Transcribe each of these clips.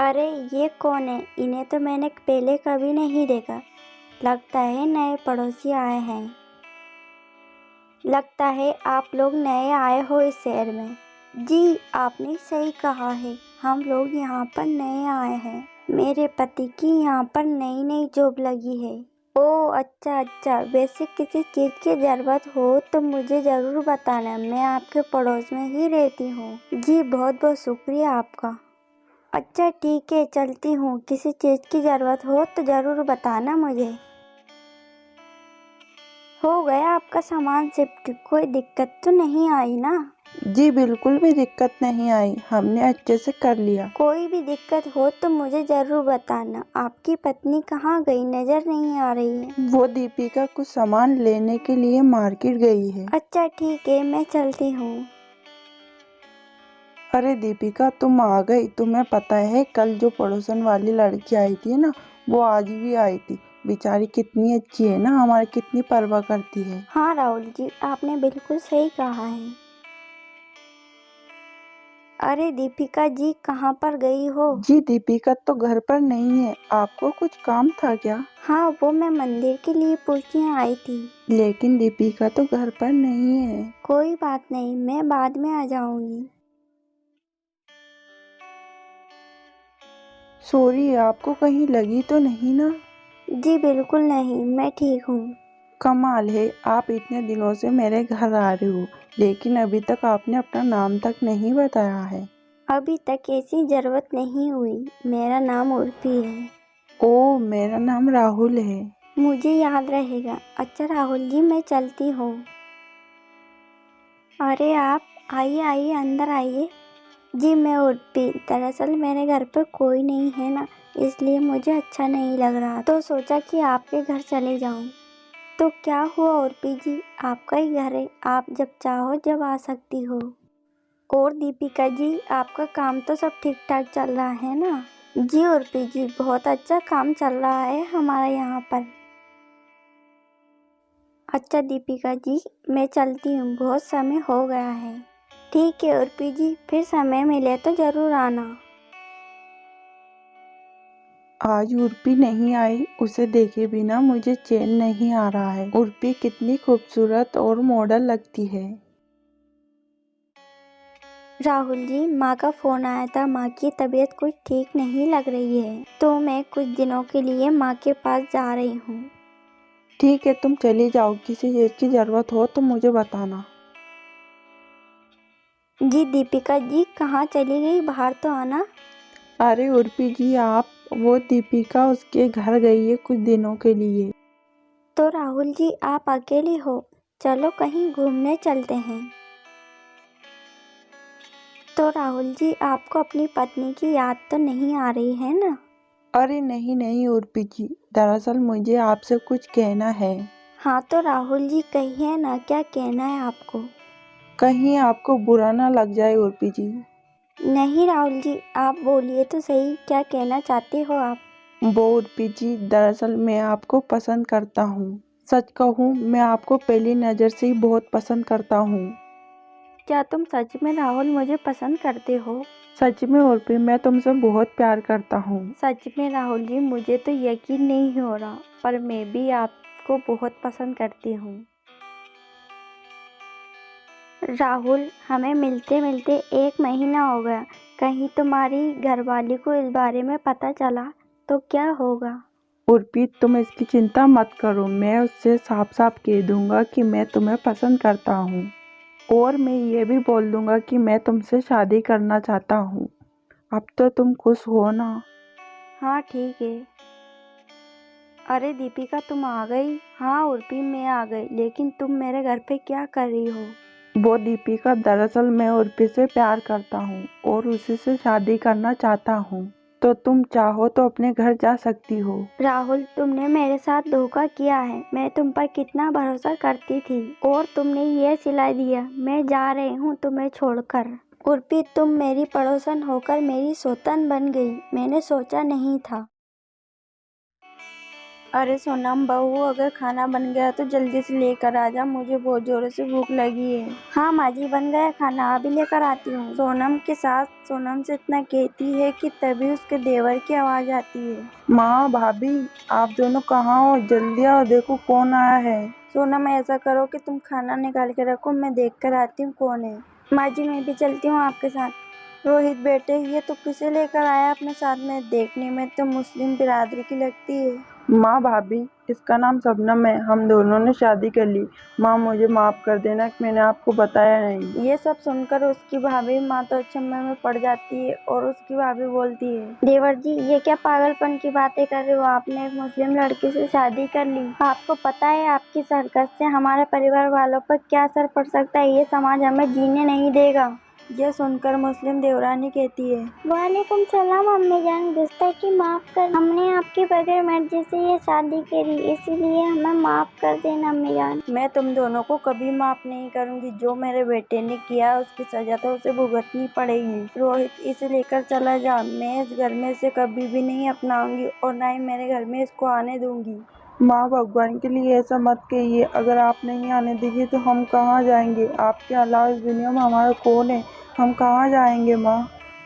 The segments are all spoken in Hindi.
अरे ये कौन है? इन्हें तो मैंने पहले कभी नहीं देखा। लगता है नए पड़ोसी आए हैं। लगता है आप लोग नए आए हो इस शहर में। जी आपने सही कहा है, हम लोग यहाँ पर नए आए हैं। मेरे पति की यहाँ पर नई नई जॉब लगी है। ओह अच्छा अच्छा, वैसे किसी चीज़ की ज़रूरत हो तो मुझे ज़रूर बताना, मैं आपके पड़ोस में ही रहती हूँ। जी बहुत बहुत शुक्रिया आपका। अच्छा ठीक है, चलती हूँ। किसी चीज़ की ज़रूरत हो तो ज़रूर बताना मुझे। हो गया आपका सामान शिफ्ट? कोई दिक्कत तो नहीं आई ना? जी बिल्कुल भी दिक्कत नहीं आई, हमने अच्छे से कर लिया। कोई भी दिक्कत हो तो मुझे ज़रूर बताना। आपकी पत्नी कहाँ गई? नज़र नहीं आ रही है। वो दीपिका कुछ सामान लेने के लिए मार्केट गई है। अच्छा ठीक है, मैं चलती हूँ। अरे दीपिका तुम आ गई। तुम्हें पता है कल जो पड़ोसन वाली लड़की आई थी ना, वो आज भी आई थी। बेचारी कितनी अच्छी है ना, हमारी कितनी परवाह करती है। हाँ राहुल जी, आपने बिल्कुल सही कहा है। अरे दीपिका जी कहाँ पर गई हो? जी दीपिका तो घर पर नहीं है। आपको कुछ काम था क्या? हाँ वो मैं मंदिर के लिए पूछने आई थी। लेकिन दीपिका तो घर पर नहीं है। कोई बात नहीं, मैं बाद में आ जाऊंगी। सॉरी, आपको कहीं लगी तो नहीं ना? जी बिल्कुल नहीं, मैं ठीक हूँ। कमाल है, आप इतने दिनों से मेरे घर आ रहे हो लेकिन अभी तक आपने अपना नाम तक नहीं बताया है। अभी तक ऐसी ज़रूरत नहीं हुई। मेरा नाम उर्फी है। ओह मेरा नाम राहुल है। मुझे याद रहेगा। अच्छा राहुल जी, मैं चलती हूँ। अरे आप आइए आइए, अंदर आइए। जी मैं उर्फी। दरअसल मेरे घर पर कोई नहीं है ना, इसलिए मुझे अच्छा नहीं लग रहा, तो सोचा कि आपके घर चले जाऊँ। तो क्या हुआ उर्फी जी, आपका ही घर है, आप जब चाहो जब आ सकती हो। और दीपिका जी, आपका काम तो सब ठीक ठाक चल रहा है ना? जी उर्फी जी, बहुत अच्छा काम चल रहा है हमारे यहाँ पर। अच्छा दीपिका जी, मैं चलती हूँ, बहुत समय हो गया है। ठीक है उर्फी जी, फिर समय मिले तो ज़रूर आना। आज उर्पी नहीं आई, उसे देखे बिना मुझे चैन नहीं आ रहा है। उर्पी कितनी खूबसूरत और मॉडल लगती है। राहुल जी, माँ का फ़ोन आया था। माँ की तबीयत कुछ ठीक नहीं लग रही है, तो मैं कुछ दिनों के लिए माँ के पास जा रही हूँ। ठीक है तुम चली जाओ, किसी चीज़ की ज़रूरत हो तो मुझे बताना। जी दीपिका जी कहाँ चली गई? बाहर तो आना। अरे उर्पी जी आप, वो दीपिका उसके घर गई है कुछ दिनों के लिए। तो राहुल जी आप अकेले हो? चलो कहीं घूमने चलते हैं। तो राहुल जी, आपको अपनी पत्नी की याद तो नहीं आ रही है ना? अरे नहीं नहीं उर्पी जी, दरअसल मुझे आपसे कुछ कहना है। हाँ तो राहुल जी कहिए ना, क्या कहना है आपको? कहीं आपको बुरा ना लग जाए उर्पी जी। नहीं राहुल जी, आप बोलिए तो सही, क्या कहना चाहते हो आप? वो उर्पी जी, दरअसल मैं आपको पसंद करता हूँ। सच कहूँ मैं आपको पहली नज़र से ही बहुत पसंद करता हूँ। क्या तुम सच में राहुल मुझे पसंद करते हो? सच में उर्पी, मैं तुमसे बहुत प्यार करता हूँ। सच में राहुल जी, मुझे तो यकीन नहीं हो रहा, पर मैं भी आपको बहुत पसंद करती हूँ। राहुल, हमें मिलते मिलते 1 महीना हो गया। कहीं तुम्हारी घरवाली को इस बारे में पता चला तो क्या होगा? उर्पी तुम इसकी चिंता मत करो, मैं उससे साफ साफ कह दूंगा कि मैं तुम्हें पसंद करता हूँ। और मैं ये भी बोल दूंगा कि मैं तुमसे शादी करना चाहता हूँ। अब तो तुम खुश हो ना? हाँ ठीक है। अरे दीपिका तुम आ गई? हाँ उर्फी मैं आ गई, लेकिन तुम मेरे घर पे क्या कर रही हो? वो दीपिका, दरअसल मैं उर्पी से प्यार करता हूँ और उसी से शादी करना चाहता हूँ। तो तुम चाहो तो अपने घर जा सकती हो। राहुल, तुमने मेरे साथ धोखा किया है। मैं तुम पर कितना भरोसा करती थी, और तुमने ये सिला दिया। मैं जा रही हूँ तुम्हें छोड़कर। उर्फी, तुम मेरी पड़ोसन होकर मेरी सौतन बन गई। मैंने सोचा नहीं था। अरे सोनम बहू, अगर खाना बन गया तो जल्दी से लेकर आ जा, मुझे बहुत जोरों से भूख लगी है। हाँ माँ जी, बन गया खाना, अभी लेकर आती हूँ। सोनम की सास सोनम से इतना कहती है कि तभी उसके देवर की आवाज आती है। माँ, भाभी, आप दोनों कहाँ हो? जल्दी आओ, देखो कौन आया है। सोनम, ऐसा करो कि तुम खाना निकाल के रखो, मैं देख कर आती हूँ कौन है। माँ जी, मैं भी चलती हूँ आपके साथ। रोहित बेटे, ये तो किसे लेकर आया अपने साथ में? देखने में तो मुस्लिम बिरादरी की लगती है। माँ, भाभी, इसका नाम शबनम है, हम दोनों ने शादी कर ली। माँ, मुझे माफ़ कर देना कि मैंने आपको बताया नहीं। ये सब सुनकर उसकी भाभी माँ तो अचंभे में पड़ जाती है और उसकी भाभी बोलती है, देवर जी, ये क्या पागलपन की बातें कर रहे हो? आपने एक मुस्लिम लड़की से शादी कर ली। आपको पता है आपकी इस हरकत से हमारे परिवार वालों पर क्या असर पड़ सकता है? ये समाज हमें जीने नहीं देगा। यह सुनकर मुस्लिम देवरानी कहती है, वालेकुम सलाम अम्मी जान, गुस्ताखी माफ कर, हमने आपके बगैर मर्जी से ये शादी करी, इसीलिए हमें माफ कर देना अम्मी जान। मैं तुम दोनों को कभी माफ नहीं करूंगी। जो मेरे बेटे ने किया उसकी सजा तो उसे भुगतनी पड़ेगी। रोहित, इसे लेकर चला जा, मैं इस घर में इसे कभी भी नहीं अपनाऊंगी और ना ही मेरे घर में इसको आने दूंगी। माँ, भगवान के लिए ऐसा मत कहिए। अगर आप नहीं आने देंगे तो हम कहाँ जाएंगे? आपके अलावा इस दुनिया में हमारा कौन है? हम कहाँ जाएंगे माँ?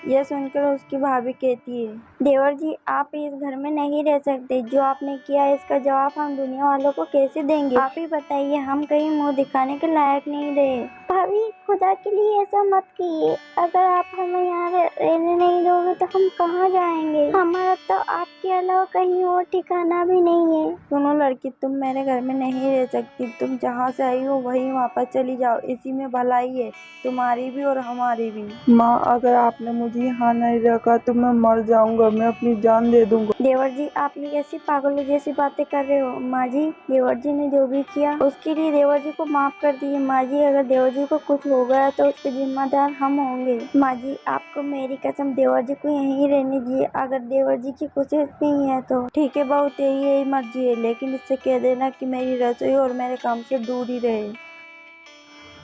यह सुनकर उसकी भाभी कहती है, देवर जी, आप इस घर में नहीं रह सकते। जो आपने किया इसका जवाब हम दुनिया वालों को कैसे देंगे? आप ही बताइए, हम कहीं मुंह दिखाने के लायक नहीं रहे। भाभी, खुदा के लिए ऐसा मत कीजिए। अगर आप हमें यहाँ रहने नहीं दोगे तो हम कहाँ जाएंगे? हमारा तो आपके अलावा कहीं और ठिकाना भी नहीं है। सुनो लड़की, तुम मेरे घर में नहीं रह सकती। तुम जहाँ से आई हो वहीं वापस चली जाओ, इसी में भलाई है, तुम्हारी भी और हमारी भी। माँ, अगर आपने मुझे यहाँ नहीं रखा तो मैं मर जाऊंगा, मैं अपनी जान दे दूंगा। देवर जी, आप ये कैसी पागलों जैसी बातें कर रहे हो? माँ जी, देवर जी ने जो भी किया उसके लिए देवर जी को माफ कर दीजिए। माँ जी, अगर देवर जी को कुछ हो गया तो उसके जिम्मेदार हम होंगे। माँ जी, आपको मेरी कसम, देवर जी को यहीं रहने दीजिए। अगर देवर जी की कोशिश नहीं है तो ठीक है, बहुत यही मर्जी है, लेकिन इससे कह देना कि मेरी रसोई और मेरे काम से दूर ही रहे।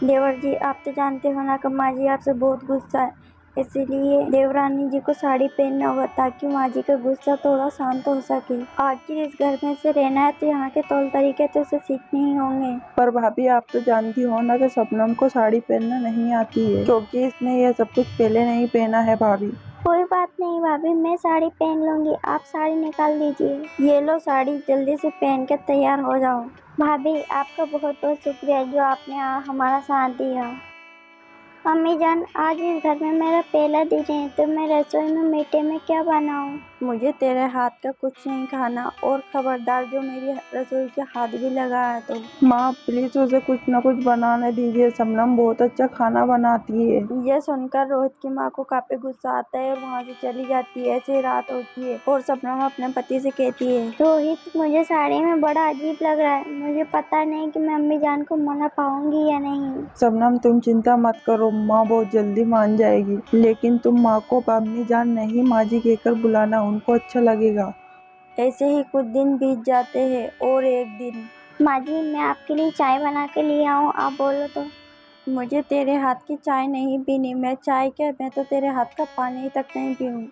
देवर जी, आप तो जानते हो ना कि माँ जी आपसे बहुत गुस्सा है, इसीलिए देवरानी जी को साड़ी पहनना होगा ताकि माँ जी का गुस्सा थोड़ा शांत हो सके। आखिर इस घर में से रहना है तो यहाँ के तौर तरीके तो उसे सीखने ही होंगे। पर भाभी, आप तो जानती हो ना कि शबनम को साड़ी पहनना नहीं आती है, क्योंकि इसने यह सब कुछ पहले नहीं पहना है। भाभी, कोई बात नहीं भाभी, मैं साड़ी पहन लूंगी, आप साड़ी निकाल दीजिए। ये लो साड़ी, जल्दी से पहन के तैयार हो जाओ। भाभी, आपका बहुत बहुत शुक्रिया जो आपने हमारा साथ दिया। मम्मी जान, आज इस घर में मेरा पहला दिन है तो मैं रसोई में मीठे में क्या बनाऊं? मुझे तेरे हाथ का कुछ नहीं खाना, और खबरदार जो मेरी रसोई के हाथ भी लगाया तो। माँ, प्लीज उसे कुछ न कुछ बनाने दीजिए, शबनम बहुत अच्छा खाना बनाती है। यह सुनकर रोहित की माँ को काफी गुस्सा आता है और वहाँ से चली जाती है। ऐसे रात होती है और शबनम अपने पति से कहती है, रोहित, मुझे साड़ी में बड़ा अजीब लग रहा है, मुझे पता नहीं कि मैं अम्मी जान को मना पाऊंगी या नहीं। शबनम, तुम चिंता मत करो, माँ बहुत जल्दी मान जाएगी, लेकिन तुम माँ को अम्मी जान नहीं माँ जी कहकर बुलाना, उनको अच्छा लगेगा। ऐसे ही कुछ दिन बीत जाते हैं और एक दिन, माँ जी, मैं आपके लिए चाय बना के लिए आऊँ? आप बोलो तो। मुझे तेरे हाथ की चाय नहीं पीनी। मैं चाय क्या, मैं तो तेरे हाथ का पानी तक नहीं पीऊँ।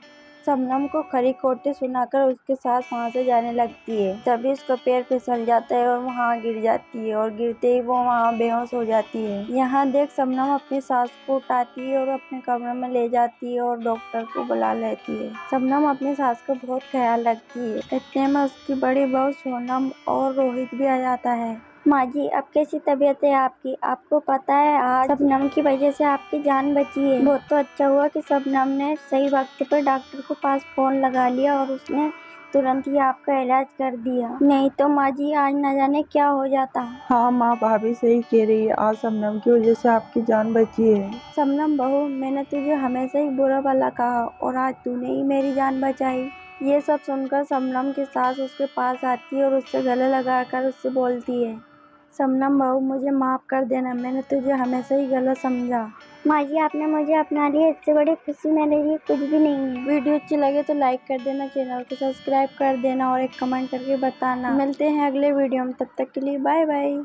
शबनम को खरी खोटी सुनाकर उसके सास वहाँ से जाने लगती है। तभी उसका पैर फिसल जाता है और वहाँ गिर जाती है, और गिरते ही वो वहाँ बेहोश हो जाती है। यहाँ देख शबनम अपनी सास को उठाती है और अपने कमरे में ले जाती है और डॉक्टर को बुला लेती है। शबनम अपनी सास का बहुत ख्याल रखती है। इतने में उसकी बड़ी बहू सोनम और रोहित भी आ जाता है। माँ जी, अब कैसी तबीयत है आपकी? आपको पता है आज शबनम की वजह से आपकी जान बची है। बहुत तो अच्छा हुआ कि शबनम ने सही वक्त पर डॉक्टर को पास फोन लगा लिया और उसने तुरंत ही आपका इलाज कर दिया, नहीं तो माँ जी आज न जाने क्या हो जाता। हाँ माँ, भाभी सही कह रही है, आज शबनम की वजह से आपकी जान बची है। शबनम बहू, मैंने तुझे हमेशा ही बुरा भला कहा और आज तूने ही मेरी जान बचाई। ये सब सुनकर शबनम की सास उसके पास आती है और उससे गले लगाकर उससे बोलती है, शबनम बहू, मुझे माफ़ कर देना, मैंने तुझे हमेशा ही गलत समझा। माँ जी, आपने मुझे अपना लिया, इससे बड़ी खुशी मेरे लिए कुछ भी नहीं है। वीडियो अच्छी लगे तो लाइक कर देना, चैनल को सब्सक्राइब कर देना और एक कमेंट करके बताना। मिलते हैं अगले वीडियो में, तब तक के लिए बाय बाय।